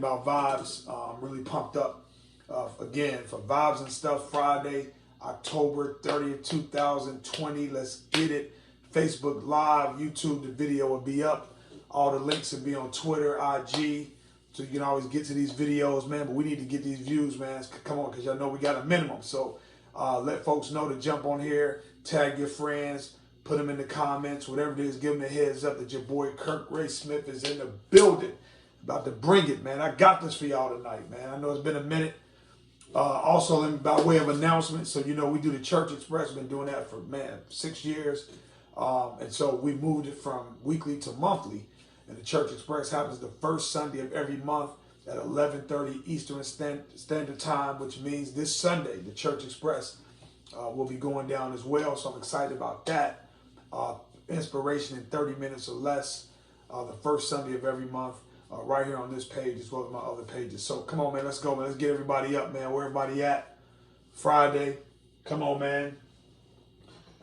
About vibes. I'm really pumped up again for Vibes and Stuff Friday, October 30th, 2020. Let's get it. Facebook Live, YouTube, the video will be up. All the links will be on Twitter, IG. So you can always get to these videos, man. But we need to get these views, man. Come on, because y'all know we got a minimum. So let folks know to jump on here, tag your friends, put them in the comments, whatever it is, give them a heads up that your boy Kirk Ray Smith is in the building. About to bring it, man. I got this for y'all tonight, man. I know it's been a minute. Also, by way of announcement, so you know we do the Church Express. Been doing that for, 6 years. And so we moved it from weekly to monthly. And the Church Express happens the first Sunday of every month at 11:30 Eastern Standard Time, which means this Sunday, the Church Express will be going down as well. So I'm excited about that. Inspiration in 30 minutes or less, the first Sunday of every month. Right here on this page as well as my other pages. So come on, man, let's go, man. Let's get everybody up, man. Where everybody at? Friday. Come on, man.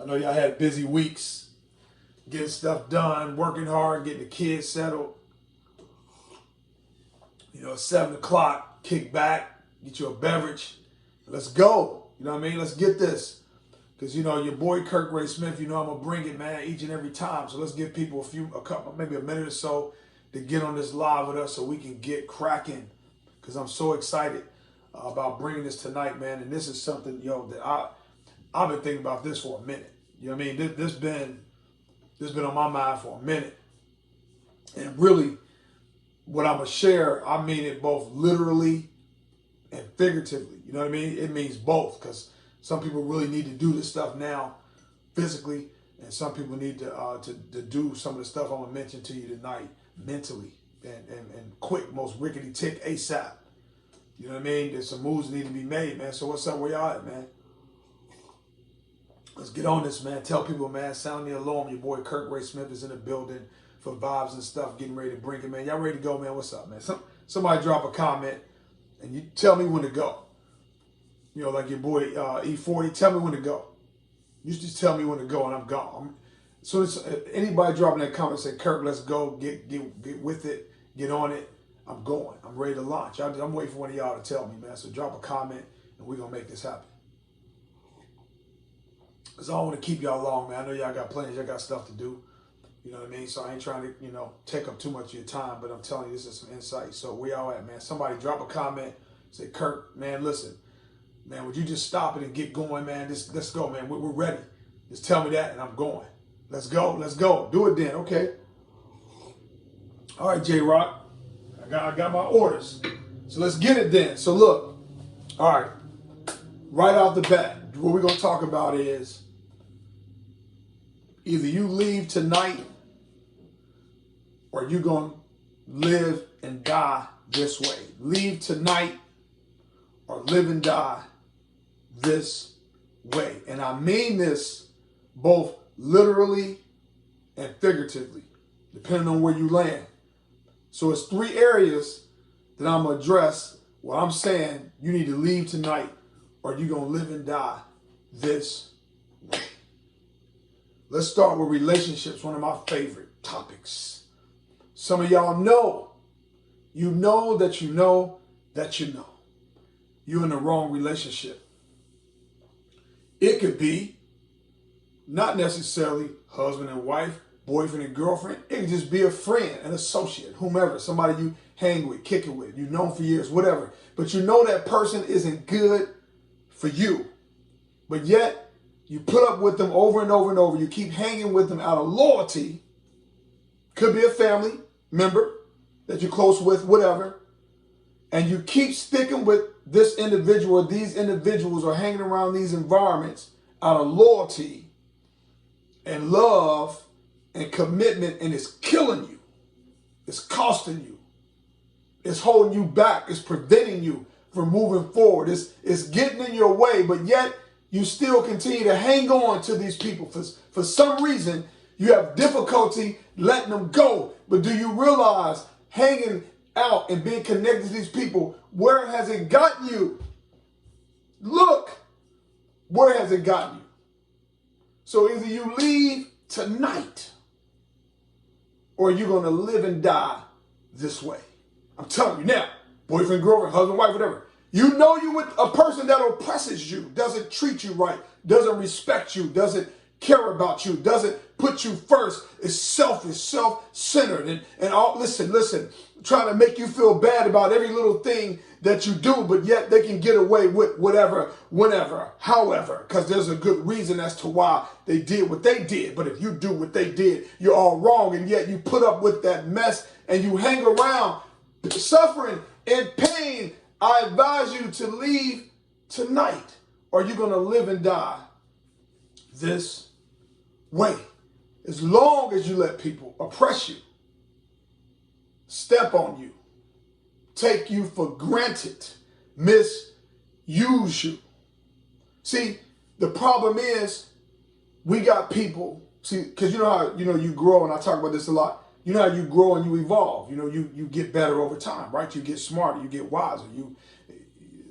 I know y'all had busy weeks, getting stuff done, working hard, getting the kids settled. You know, 7 o'clock, kick back, get you a beverage. Let's go. You know what I mean? Let's get this. Because, you know, your boy Kirk Ray Smith, you know I'm going to bring it, man, each and every time. So let's give people a couple, maybe a minute or so to get on this live with us so we can get cracking, because I'm so excited about bringing this tonight, man. And this is something, that I've been thinking about this for a minute. You know what I mean? This been on my mind for a minute. And really, what I'm going to share, I mean it both literally and figuratively. You know what I mean? It means both, because some people really need to do this stuff now physically, and some people need to do some of the stuff I'm going to mention to you tonight mentally and quick, most rickety tick ASAP. You know what I mean? There's some moves that need to be made, man. So what's up? Where y'all at, man? Let's get on this, man. Tell people, man, sound the alarm. Your boy Kirk Ray Smith is in the building for Vibes and Stuff, getting ready to bring it, man. Y'all ready to go, man? What's up, man? Somebody drop a comment and you tell me when to go. You know, like your boy E40, tell me when to go. You just tell me when to go and I'm gone. So anybody dropping that comment, say, Kirk, let's go, get with it, get on it. I'm going. I'm ready to launch. I'm waiting for one of y'all to tell me, man. So drop a comment and we're going to make this happen. Because I don't want to keep y'all long, man. I know y'all got plans. Y'all got stuff to do. You know what I mean? So I ain't trying to, take up too much of your time, but I'm telling you, this is some insight. So where y'all at, man? Somebody drop a comment. Say, Kirk, man, listen. Man, would you just stop it and get going, man? Let's go, man. We're ready. Just tell me that and I'm going. Let's go. Let's go. Do it then. Okay. All right, J-Rock. I got my orders. So let's get it then. So look. All right. Right off the bat, what we're going to talk about is either you leave tonight or you're going to live and die this way. Leave tonight or live and die this way. And I mean this both literally and figuratively, depending on where you land. So it's 3 areas that I'm going to address where I'm saying you need to leave tonight or you're going to live and die this way. Let's start with relationships, one of my favorite topics. Some of y'all know, you know that you know that you know. You're in the wrong relationship. It could be not necessarily husband and wife, boyfriend and girlfriend. It could just be a friend, an associate, whomever, somebody you hang with, kick it with, you've known for years, whatever. But you know that person isn't good for you. But yet, you put up with them over and over and over. You keep hanging with them out of loyalty. Could be a family member that you're close with, whatever. And you keep sticking with this individual or these individuals or hanging around these environments out of loyalty and love and commitment, and it's killing you. It's costing you. It's holding you back. It's preventing you from moving forward. It's getting in your way, but yet you still continue to hang on to these people. For some reason, you have difficulty letting them go. But do you realize hanging out and being connected to these people, where has it gotten you? Look, where has it gotten you? So either you leave tonight or you're going to live and die this way. I'm telling you now, boyfriend, girlfriend, husband, wife, whatever. You know you with a person that oppresses you, doesn't treat you right, doesn't respect you, doesn't care about you, doesn't put you first, is selfish, self-centered, and all. Listen, trying to make you feel bad about every little thing that you do, but yet they can get away with whatever, whenever, however, because there's a good reason as to why they did what they did. But if you do what they did, you're all wrong, and yet you put up with that mess and you hang around suffering and pain. I advise you to leave tonight, or you're going to live and die this way. As long as you let people oppress you, step on you, take you for granted, misuse you. See, the problem is we got people, see, because you know how, you grow, and I talk about this a lot. You know how you grow and you evolve. You get better over time, right? You get smarter, you get wiser.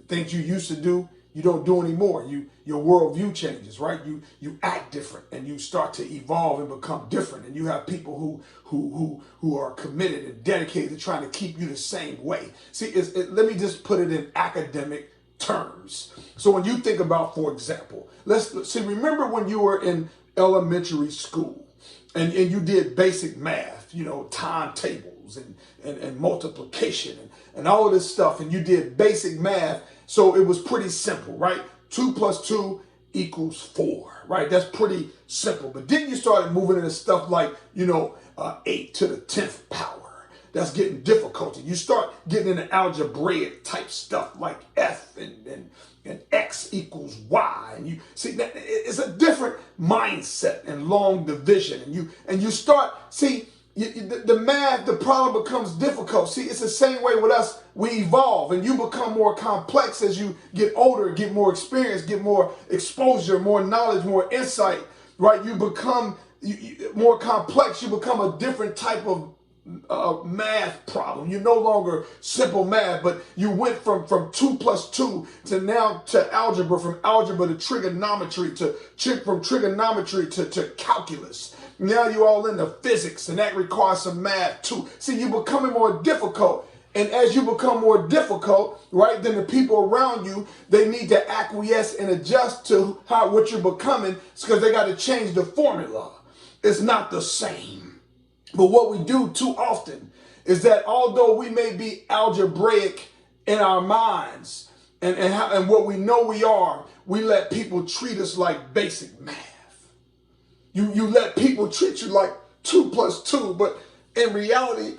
Things you used to do, you don't do anymore. Your worldview changes, right? You act different, and you start to evolve and become different. And you have people who are committed and dedicated to trying to keep you the same way. See, let me just put it in academic terms. So when you think about, for example, let's see. Remember when you were in elementary school and you did basic math, timetables and multiplication and all of this stuff, and you did basic math. So it was pretty simple, right? 2 + 2 = 4, right? That's pretty simple. But then you started moving into stuff like, 8 to the 10th power. That's getting difficult. You start getting into algebraic type stuff like F and X = Y. And you see that it's a different mindset and long division. And you start, see, the math, the problem becomes difficult. See, it's the same way with us. We evolve, and you become more complex as you get older, get more experience, get more exposure, more knowledge, more insight, right? You become more complex. You become a different type of math problem. You're no longer simple math, but you went from 2 + 2 to now to algebra, from algebra to trigonometry, from trigonometry to calculus. Now you're all into physics, and that requires some math too. See, you're becoming more difficult. And as you become more difficult, right, then the people around you, they need to acquiesce and adjust to what you're becoming, because they got to change the formula. It's not the same. But what we do too often is that although we may be algebraic in our minds and what we know we are, we let people treat us like basic math. You let people treat you like 2 + 2, but in reality,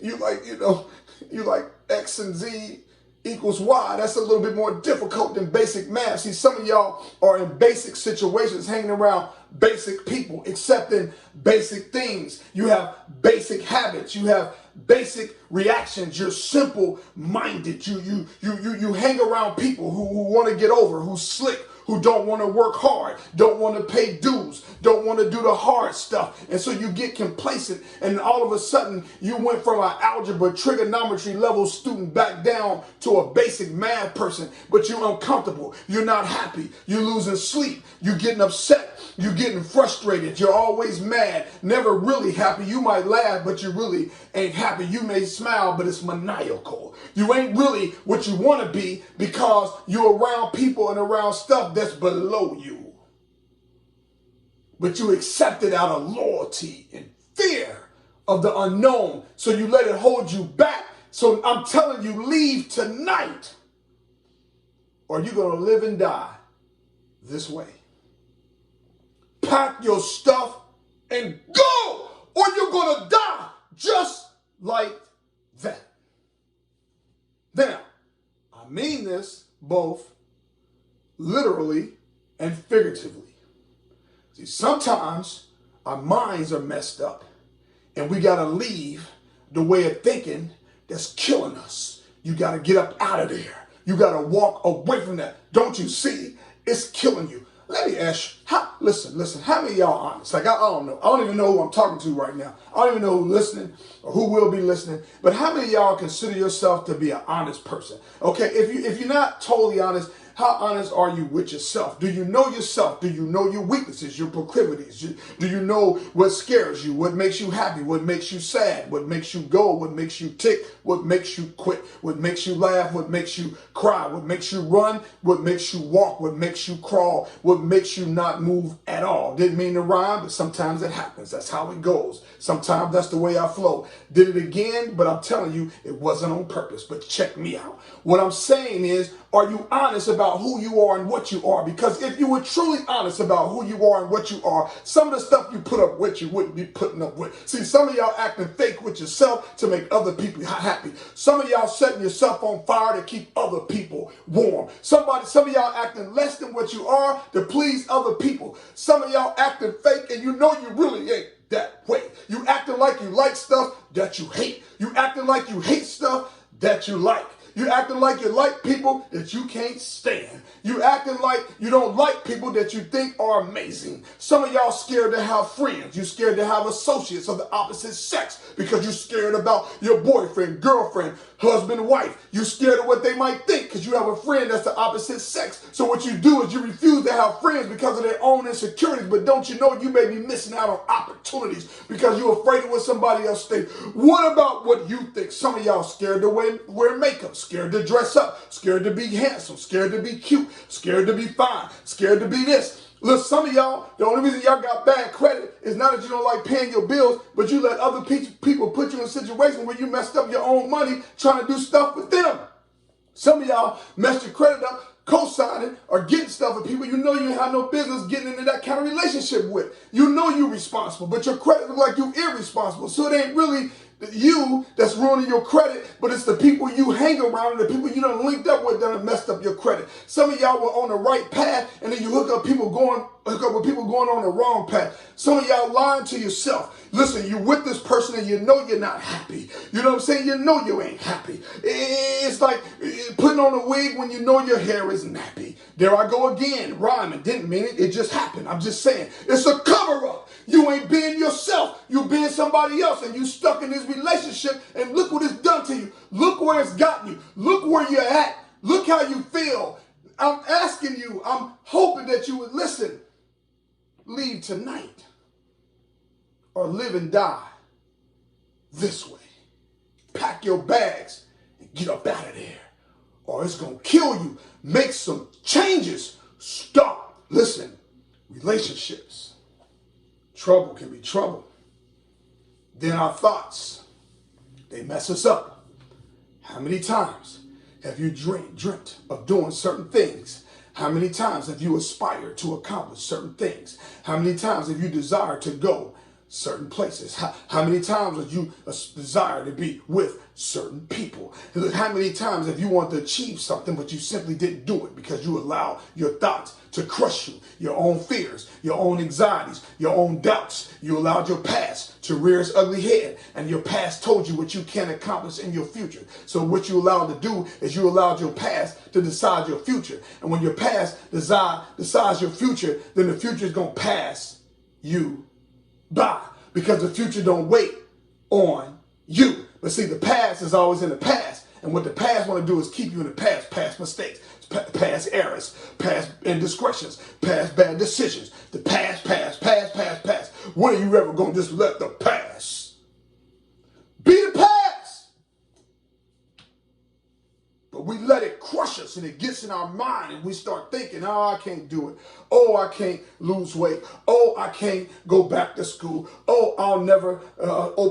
you like X and Z = Y. That's a little bit more difficult than basic math. See, some of y'all are in basic situations, hanging around basic people, accepting basic things. You have basic habits. You have basic reactions. You're simple-minded. You hang around people who want to get over, who's slick, who don't want to work hard, don't want to pay dues, don't want to do the hard stuff. And so you get complacent, and all of a sudden you went from an algebra, trigonometry level student back down to a basic math person, but you're uncomfortable, you're not happy, you're losing sleep, you're getting upset, you're getting frustrated, you're always mad, never really happy. You might laugh, but you really ain't happy. You may smile, but it's maniacal. You ain't really what you want to be because you're around people and around stuff that's below you. But you accept it out of loyalty and fear of the unknown. So you let it hold you back. So I'm telling you, leave tonight, or you're going to live and die this way. Pack your stuff and go, or you're going to die just like that. Now, I mean this both literally and figuratively. See, sometimes our minds are messed up, and we got to leave the way of thinking that's killing us. You got to get up out of there. You got to walk away from that. Don't you see? It's killing you. Let me ask you, listen, how many of y'all are honest? Like, I don't know. I don't even know who I'm talking to right now. I don't even know who's listening or who will be listening. But how many of y'all consider yourself to be an honest person? Okay, if you're not totally honest, How honest are you with yourself? Do you know yourself? Do you know your weaknesses, your proclivities? Do you know what scares you, what makes you happy, what makes you sad, what makes you go, what makes you tick, what makes you quit, what makes you laugh, what makes you cry, what makes you run, what makes you walk, what makes you crawl, what makes you not move at all? Didn't mean to rhyme, but sometimes it happens. That's how it goes. Sometimes that's the way I flow. Did it again, but I'm telling you, it wasn't on purpose. But check me out. What I'm saying is, are you honest about who you are and what you are? Because if you were truly honest about who you are and what you are, some of the stuff you put up with, you wouldn't be putting up with. See, some of y'all acting fake with yourself to make other people happy. Some of y'all setting yourself on fire to keep other people warm. Some of y'all acting less than what you are to please other people. Some of y'all acting fake and you know you really ain't that way. You acting like you like stuff that you hate. You acting like you hate stuff that you like. You acting like you like people that you can't stand. You acting like you don't like people that you think are amazing. Some of y'all scared to have friends. You scared to have associates of the opposite sex because you're scared about your boyfriend, girlfriend, husband, wife. You scared of what they might think because you have a friend that's the opposite sex. So what you do is you refuse to have friends because of their own insecurities. But don't you know you may be missing out on opportunities because you're afraid of what somebody else thinks. What about what you think? Some of y'all scared to wear makeup, scared to dress up, scared to be handsome, scared to be cute, scared to be fine, scared to be this. Look, some of y'all, the only reason y'all got bad credit is not that you don't like paying your bills, but you let other people put you in situations where you messed up your own money trying to do stuff with them. Some of y'all messed your credit up co-signing or getting stuff with people you know you have no business getting into that kind of relationship with. You know you're responsible, but your credit look like you irresponsible. So it ain't really you that's ruining your credit, but it's the people you hang around and the people you done linked up with that have messed up your credit. Some of y'all were on the right path and then you hook up with people going on the wrong path. Some of y'all lying to yourself. Listen, you with this person and you know you're not happy. You know what I'm saying? You know you ain't happy. It's like putting on a wig when you know your hair is nappy. There I go again, rhyming. Didn't mean it. It just happened. I'm just saying. It's a cover-up. You ain't being yourself. You being somebody else and you stuck in this relationship and look what it's done to you. Look where it's gotten you. Look where you're at. Look how you feel. I'm asking you, I'm hoping that you would listen. Leave tonight or live and die this way. Pack your bags and get up out of there or it's going to kill you. Make some changes. Stop. Listen, relationships. Trouble can be trouble. Then our thoughts, they mess us up. How many times have you dreamt of doing certain things? How many times have you aspired to accomplish certain things? How many times have you desired to go certain places? How many times have you desired to be with certain people? How many times have you wanted to achieve something, but you simply didn't do it because you allowed your thoughts to crush you, your own fears, your own anxieties, your own doubts. You allowed your past to rear its ugly head, and your past told you what you can accomplish in your future. So what you allowed to do is you allowed your past to decide your future. And when your past decides your future, then the future is going to pass you by because the future don't wait on you. But see, the past is always in the past. And what the past want to do is keep you in the past mistakes, past errors, past indiscretions, past bad decisions. The past. When are you ever going to just let the past be the past? But we let it crush us and it gets in our mind and we start thinking, oh, I can't do it. Oh, I can't lose weight. Oh, I can't go back to school. Oh, I'll never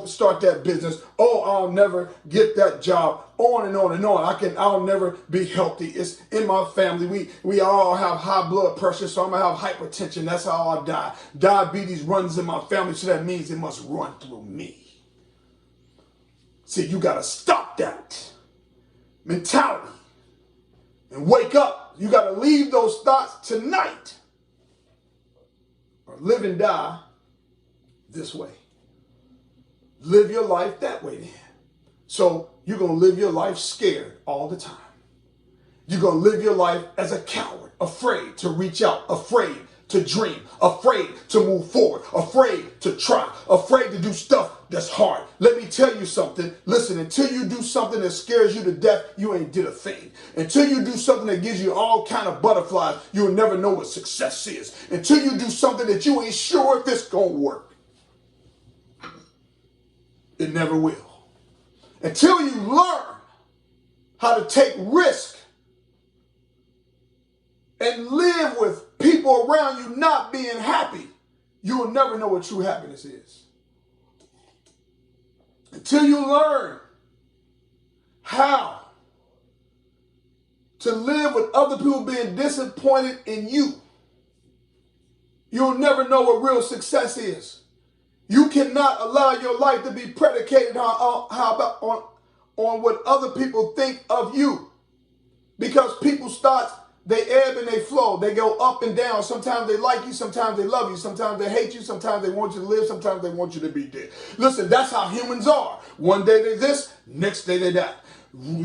start that business. Oh, I'll never get that job. On and on and on. I'll never be healthy. It's in my family. We all have high blood pressure, so I'm gonna have hypertension. That's how I'll die. Diabetes runs in my family, so that means it must run through me. See, you gotta stop that mentality and wake up. You got to leave those thoughts tonight or live and die this way. Live your life that way then. So you're going to live your life scared all the time. You're going to live your life as a coward, afraid to reach out, afraid to dream, afraid to move forward, afraid to try, afraid to do stuff that's hard. Let me tell you something. Listen, until you do something that scares you to death, you ain't did a thing. Until you do something that gives you all kind of butterflies, you'll never know what success is. Until you do something that you ain't sure if it's going to work, it never will. Until you learn how to take risk and live with people around you not being happy, you will never know what true happiness is. Until you learn how to live with other people being disappointed in you, you'll never know what real success is. You cannot allow your life to be predicated on what other people think of you. Because people start, they ebb and they flow. They go up and down. Sometimes they like you. Sometimes they love you. Sometimes they hate you. Sometimes they want you to live. Sometimes they want you to be dead. Listen, that's how humans are. One day they're this, next day they're that.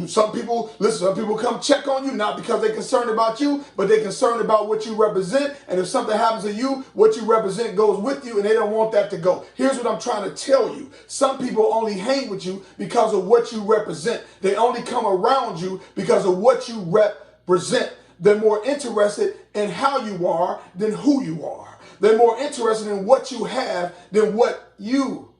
Some people come check on you, not because they're concerned about you, but they're concerned about what you represent. And if something happens to you, what you represent goes with you, and they don't want that to go. Here's what I'm trying to tell you. Some people only hang with you because of what you represent. They only come around you because of what you represent. They're more interested in how you are than who you are. They're more interested in what you have than what you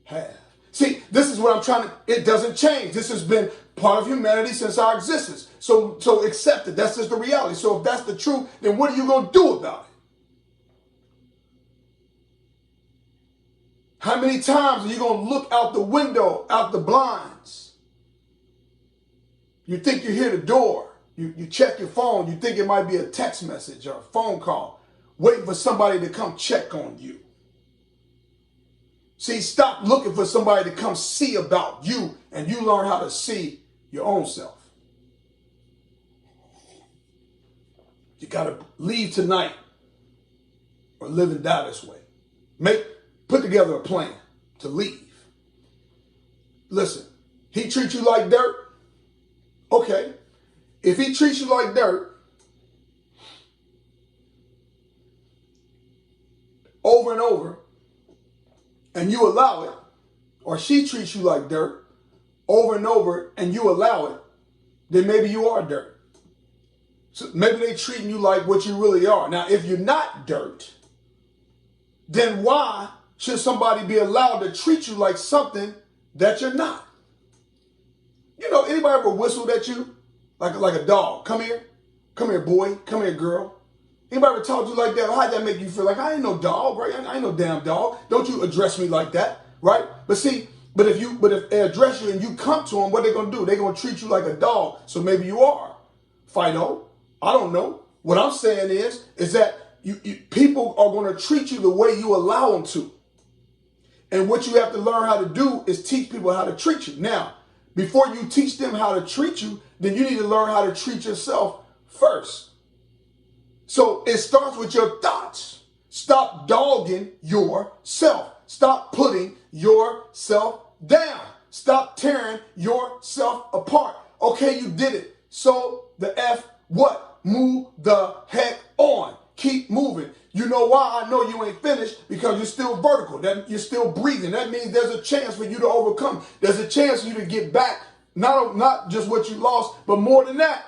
have. See, this is what I'm trying to, it doesn't change. This has been part of humanity since our existence. So accept it. That's just the reality. So if that's the truth, then what are you going to do about it? How many times are you going to look out the window, out the blinds? You think you hear the door. You check your phone. You think it might be a text message or a phone call, waiting for somebody to come check on you. See, stop looking for somebody to come see about you, and you learn how to see your own self. You got to leave tonight or live and die this way. Put together a plan to leave. Listen, he treats you like dirt. Okay. If he treats you like dirt over and over, and you allow it, or she treats you like dirt over and over and you allow it, then maybe you are dirt. So maybe they're treating you like what you really are. Now, if you're not dirt, then why should somebody be allowed to treat you like something that you're not? You know, anybody ever whistled at you like a dog? Come here boy, come here girl. Anybody ever talked to you like that? How'd that make you feel? Like, I ain't no dog, right? I ain't no damn dog. Don't you address me like that, right? But see, but if they address you and you come to them, what they gonna do? They gonna treat you like a dog. So maybe you are Fido. I don't know. What I'm saying is that people are gonna treat you the way you allow them to. And what you have to learn how to do is teach people how to treat you. Now, before you teach them how to treat you, then you need to learn how to treat yourself first. So it starts with your thoughts. Stop dogging yourself. Stop putting yourself down. Stop tearing yourself apart. Okay, you did it. So the F what? Move the heck on. Keep moving. You know why I know you ain't finished? Because you're still vertical. That you're still breathing. That means there's a chance for you to overcome. There's a chance for you to get back. Not just what you lost, but more than that.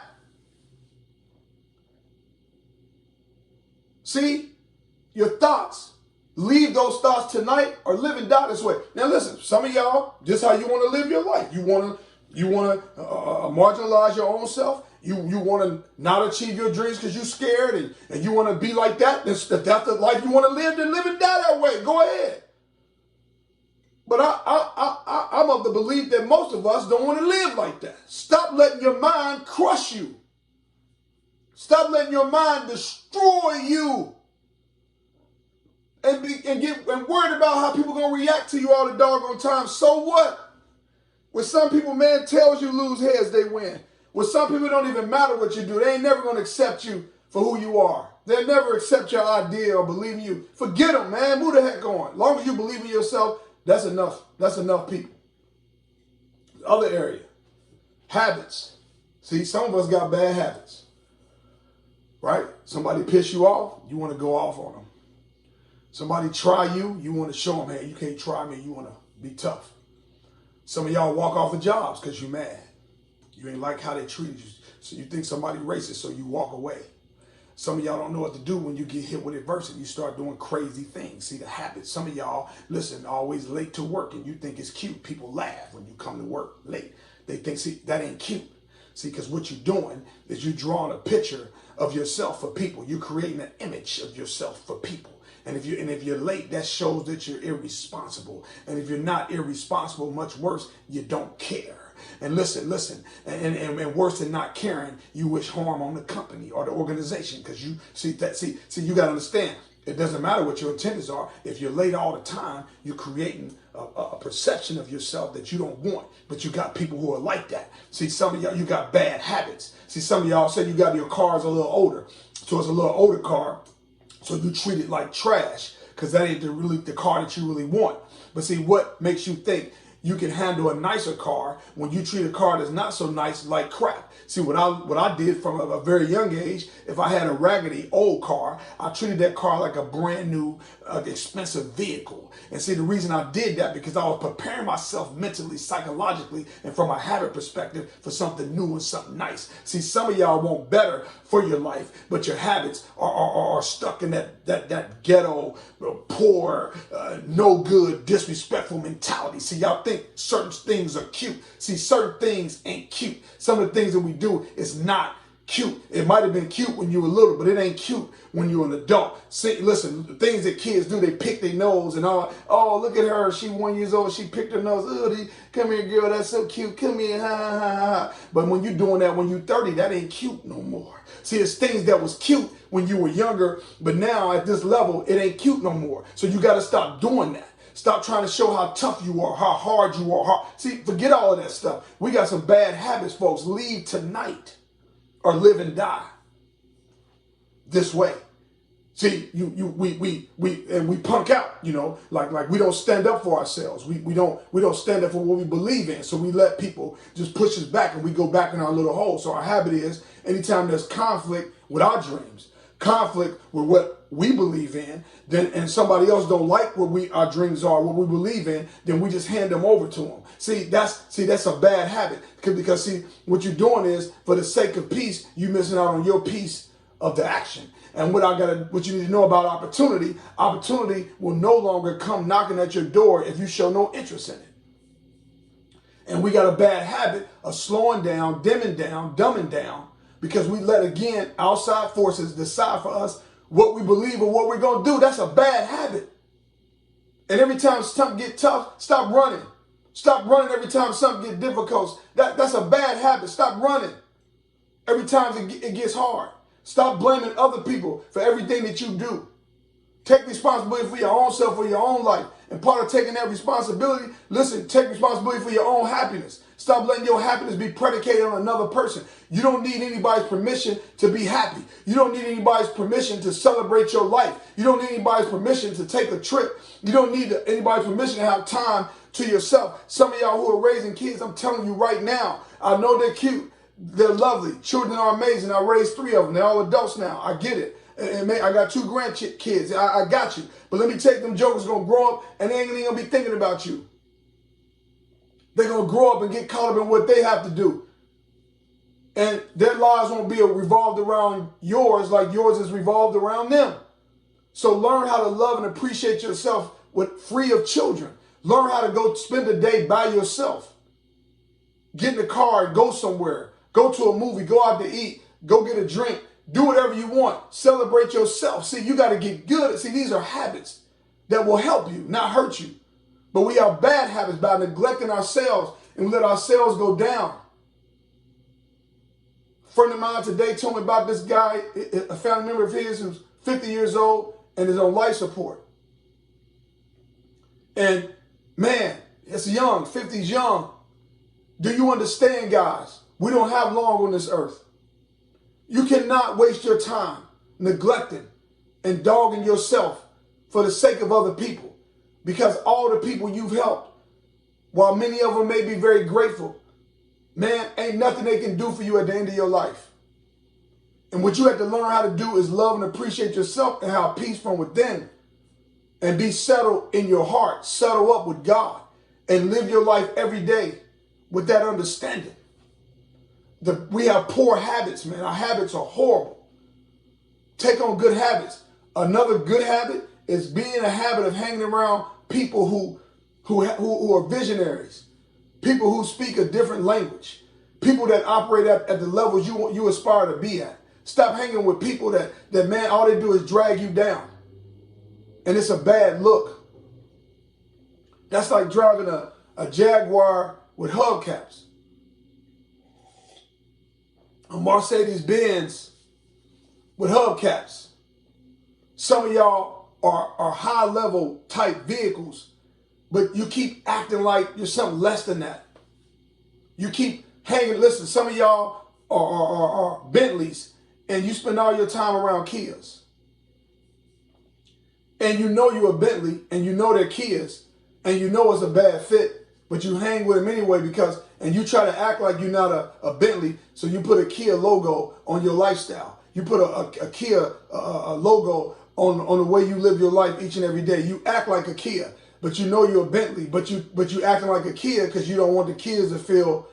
See, your thoughts. Leave those thoughts tonight or live and die this way. Now listen, some of y'all, just how you want to live your life. You want to marginalize your own self. You want to not achieve your dreams because you're scared and you want to be like that. That's the life you want to live, then live and die that way. Go ahead. But I'm of the belief that most of us don't want to live like that. Stop letting your mind crush you. Stop letting your mind destroy you. And worried about how people are going to react to you all the doggone time. So what? With some people, man, tails you lose, heads they win. With some people, it don't even matter what you do. They ain't never going to accept you for who you are. They'll never accept your idea or believe in you. Forget them, man. Move the heck on. As long as you believe in yourself, that's enough. That's enough people. Other area. Habits. See, some of us got bad habits. right? Somebody piss you off, you want to go off on them. Somebody try you, you want to show them, hey, you can't try me, you want to be tough. Some of y'all walk off of jobs because you're mad. You ain't like how they treated you. So you think somebody racist, so you walk away. Some of y'all don't know what to do when you get hit with adversity. You start doing crazy things. See the habits. Some of y'all, listen, always late to work and you think it's cute. People laugh when you come to work late. They think, see, that ain't cute. See, because what you're doing is you're drawing a picture of yourself for people. You're creating an image of yourself for people. And if you're late, that shows that you're irresponsible. And if you're not irresponsible, much worse, you don't care. And listen, and worse than not caring, you wish harm on the company or the organization, because you see, you got to understand, it doesn't matter what your intentions are. If you're late all the time, you're creating a perception of yourself that you don't want, but you got people who are like that. See, some of y'all, you got bad habits. See, some of y'all say you got your cars a little older, so it's a little older car, so you treat it like trash, because that ain't the car that you really want. But see, what makes you think you can handle a nicer car when you treat a car that's not so nice like crap? See, what I did from a very young age, if I had a raggedy old car, I treated that car like a brand new, expensive vehicle. And see, the reason I did that, because I was preparing myself mentally, psychologically, and from a habit perspective for something new and something nice. See, some of y'all want better for your life, but your habits are stuck in that ghetto, poor, no good, disrespectful mentality. See, y'all think certain things are cute. See, certain things ain't cute. Some of the things that we do is not cute. It might have been cute when you were little, but it ain't cute when you're an adult. See, listen, the things that kids do, they pick their nose and all. Oh, look at her. She 1 year old. She picked her nose. Oh, come here, girl. That's so cute. Come here. Ha, ha, ha, ha. But when you're doing that when you're 30, that ain't cute no more. See, it's things that was cute when you were younger, but now at this level, it ain't cute no more. So you got to stop doing that. Stop trying to show how tough you are, how hard you are. See, forget all of that stuff. We got some bad habits, folks. Leave tonight or live and die this way. See, we punk out, like we don't stand up for ourselves. We don't stand up for what we believe in. So we let people just push us back and we go back in our little hole. So our habit is, anytime there's conflict with our dreams, conflict with what we believe in, then and somebody else don't like what our dreams are, what we believe in, then we just hand them over to them. See, that's a bad habit, because see, what you're doing is, for the sake of peace, you missing out on your piece of the action. And what you need to know about opportunity will no longer come knocking at your door if you show no interest in it. And we got a bad habit of slowing down, dimming down, dumbing down, because we let, again, outside forces decide for us what we believe or what we're going to do. That's a bad habit. And every time something gets tough, stop running. Stop running every time something gets difficult. That's a bad habit. Stop running every time it gets hard. Stop blaming other people for everything that you do. Take responsibility for your own self, for your own life. And part of taking that responsibility, take responsibility for your own happiness. Stop letting your happiness be predicated on another person. You don't need anybody's permission to be happy. You don't need anybody's permission to celebrate your life. You don't need anybody's permission to take a trip. You don't need anybody's permission to have time to yourself. Some of y'all who are raising kids, I'm telling you right now, I know they're cute. They're lovely. Children are amazing. I raised 3 of them. They're all adults now. I get it. And I got 2 grandkids. I got you. But let me tell you, them jokers going to grow up and they ain't even going to be thinking about you. They're going to grow up and get caught up in what they have to do. And their lives won't be revolved around yours like yours is revolved around them. So learn how to love and appreciate yourself free of children. Learn how to go spend a day by yourself. Get in the car and go somewhere. Go to a movie. Go out to eat. Go get a drink. Do whatever you want. Celebrate yourself. See, you got to get good. See, these are habits that will help you, not hurt you. But we have bad habits by neglecting ourselves and we let ourselves go down. A friend of mine today told me about this guy, a family member of his who's 50 years old and is on life support. And man, it's young, 50's young. Do you understand, guys? We don't have long on this earth. You cannot waste your time neglecting and dogging yourself for the sake of other people, because all the people you've helped, while many of them may be very grateful, man, ain't nothing they can do for you at the end of your life. And what you have to learn how to do is love and appreciate yourself and have peace from within. And be settled in your heart. Settle up with God. And live your life every day with that understanding. We have poor habits, man. Our habits are horrible. Take on good habits. Another good habit is being in a habit of hanging around people who are visionaries. People who speak a different language. People that operate at the levels you aspire to be at. Stop hanging with people that man, all they do is drag you down. And it's a bad look. That's like driving a Jaguar with hubcaps. A Mercedes-Benz with hubcaps. Some of y'all are high-level type vehicles, but you keep acting like you're something less than that. You keep hanging. Listen, some of y'all are Bentleys, and you spend all your time around Kias. And you know you're a Bentley, and you know they're Kias, and you know it's a bad fit, but you hang with them anyway and you try to act like you're not a Bentley, so you put a Kia logo on your lifestyle. You put a Kia logo on the way you live your life each and every day. You act like a Kia, but you know you're a Bentley, but you acting like a Kia because you don't want the kids to feel,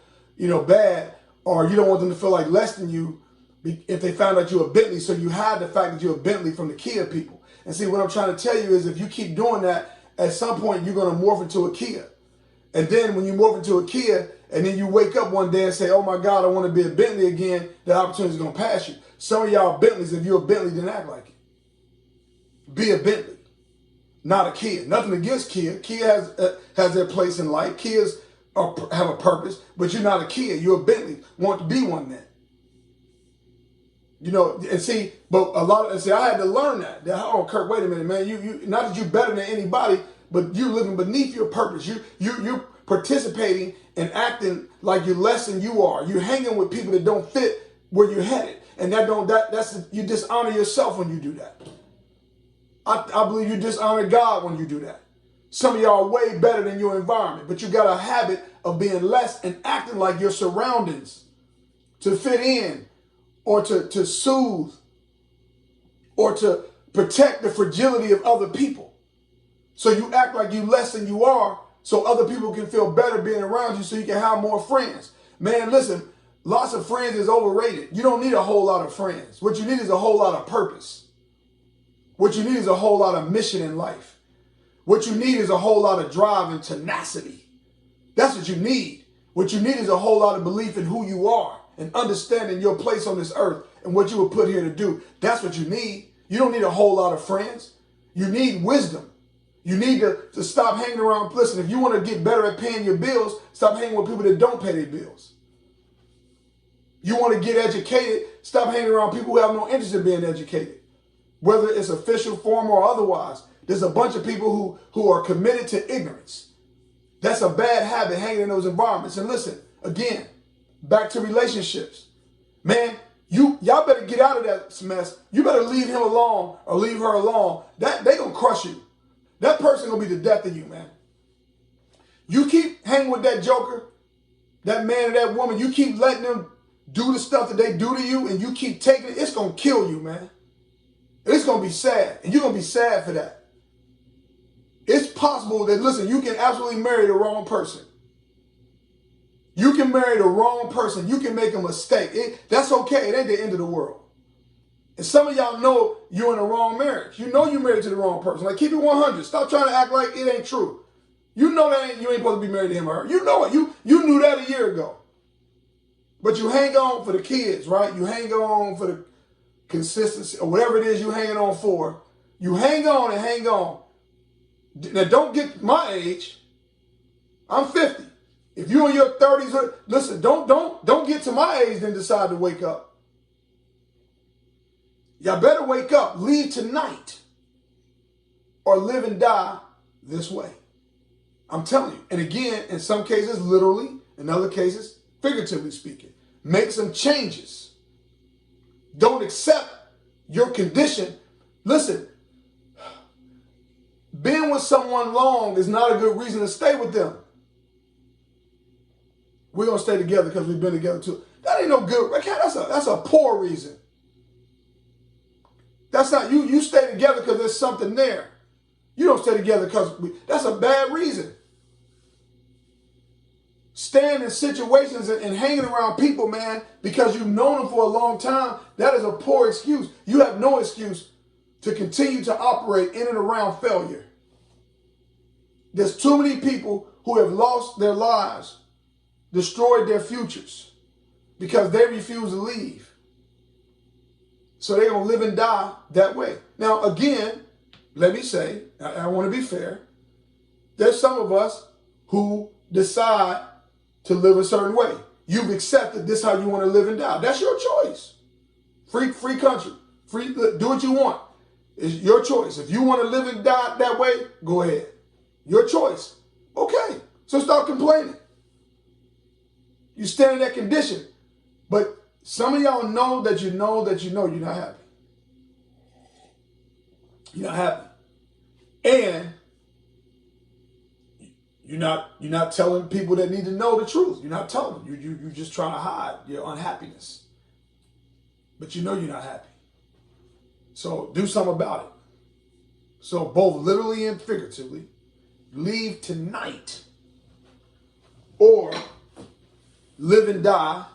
bad, or you don't want them to feel like less than you if they found out you're a Bentley, so you hide the fact that you're a Bentley from the Kia people. And see, what I'm trying to tell you is if you keep doing that, at some point you're going to morph into a Kia. And then when you morph into a Kia, and then you wake up one day and say, oh my God, I want to be a Bentley again, the opportunity is going to pass you. Some of y'all Bentleys, if you're a Bentley, then act like it. Be a Bentley, not a Kia. Nothing against Kia. Kia has their place in life. Kias have a purpose, but you're not a Kia. You're a Bentley. Want to be one then. And see, but I had to learn that. Oh, Kirk, wait a minute, man. You not that you're better than anybody, but you're living beneath your purpose. You're participating and acting like you're less than you are. You're hanging with people that don't fit where you're headed, and you dishonor yourself when you do that. I believe you dishonor God when you do that. Some of y'all are way better than your environment, but you got a habit of being less and acting like your surroundings to fit in, or to soothe, or to protect the fragility of other people. So you act like you less than you are, so other people can feel better being around you, so you can have more friends. Man, listen, lots of friends is overrated. You don't need a whole lot of friends. What you need is a whole lot of purpose. What you need is a whole lot of mission in life. What you need is a whole lot of drive and tenacity. That's what you need. What you need is a whole lot of belief in who you are and understanding your place on this earth and what you were put here to do. That's what you need. You don't need a whole lot of friends. You need wisdom. You need to stop hanging around. Listen, if you want to get better at paying your bills, stop hanging with people that don't pay their bills. You want to get educated, stop hanging around people who have no interest in being educated. Whether it's official, formal, or otherwise, there's a bunch of people who are committed to ignorance. That's a bad habit, hanging in those environments. And listen, again, back to relationships. Man, y'all better get out of that mess. You better leave him alone or leave her alone. They gonna crush you. That person gonna be the death of you, man. You keep hanging with that joker, that man or that woman, you keep letting them do the stuff that they do to you, and you keep taking it, it's gonna kill you, man. It's gonna be sad, and you're gonna be sad for that. It's possible that, listen, you can absolutely marry the wrong person. You can marry the wrong person. You can make a mistake. That's okay. It ain't the end of the world. And some of y'all know you're in the wrong marriage. You know you're married to the wrong person. Like, keep it 100. Stop trying to act like it ain't true. You know you ain't supposed to be married to him or her. You know it. You knew that a year ago. But you hang on for the kids, right? You hang on for the consistency or whatever it is you hanging on for. You hang on and hang on. Now, don't get my age. I'm 50. If you're in your 30s, listen, don't get to my age then decide to wake up. Y'all better wake up. Leave tonight or live and die this way. I'm telling you. And again, in some cases, literally. In other cases, figuratively speaking. Make some changes. Don't accept your condition. Listen, being with someone long is not a good reason to stay with them. We're going to stay together because we've been together too. That ain't no good. That's a poor reason. That's not you. You stay together because there's something there. You don't stay together because that's a bad reason. Staying in situations and hanging around people, man, because you've known them for a long time, that is a poor excuse. You have no excuse to continue to operate in and around failure. There's too many people who have lost their lives, destroyed their futures, because they refuse to leave. So they're going to live and die that way. Now, again, let me say, I want to be fair. There's some of us who decide to live a certain way. You've accepted this how you want to live and die. That's your choice. Free country. Do what you want. It's your choice. If you want to live and die that way, go ahead. Your choice. Okay. So stop complaining. You stand in that condition. But some of y'all know that you know that you know you're not happy. You're not happy. And you're not telling people that need to know the truth. You're not telling them. You're just trying to hide your unhappiness. But you know you're not happy. So do something about it. So both literally and figuratively, leave tonight or live and die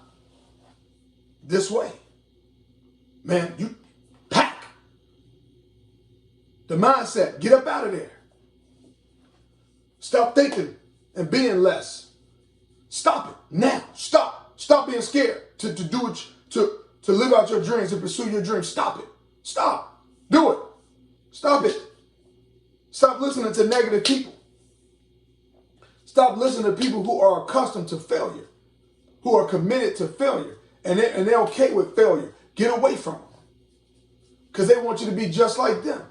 this way. Man, you pack. The mindset, get up out of there. Stop thinking and being less. Stop it now. Stop. Stop being scared to do it, to live out your dreams, to pursue your dreams. Stop it. Stop. Do it. Stop it. Stop listening to negative people. Stop listening to people who are accustomed to failure, who are committed to failure, and they're okay with failure. Get away from them because they want you to be just like them.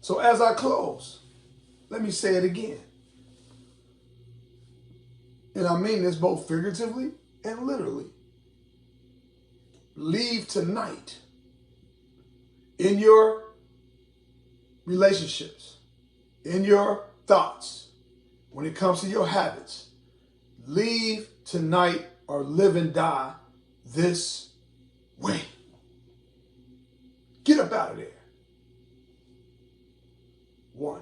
So as I close, let me say it again. And I mean this both figuratively and literally. Leave tonight in your relationships, in your thoughts, when it comes to your habits. Leave tonight or live and die this way. Get up out of there. 1.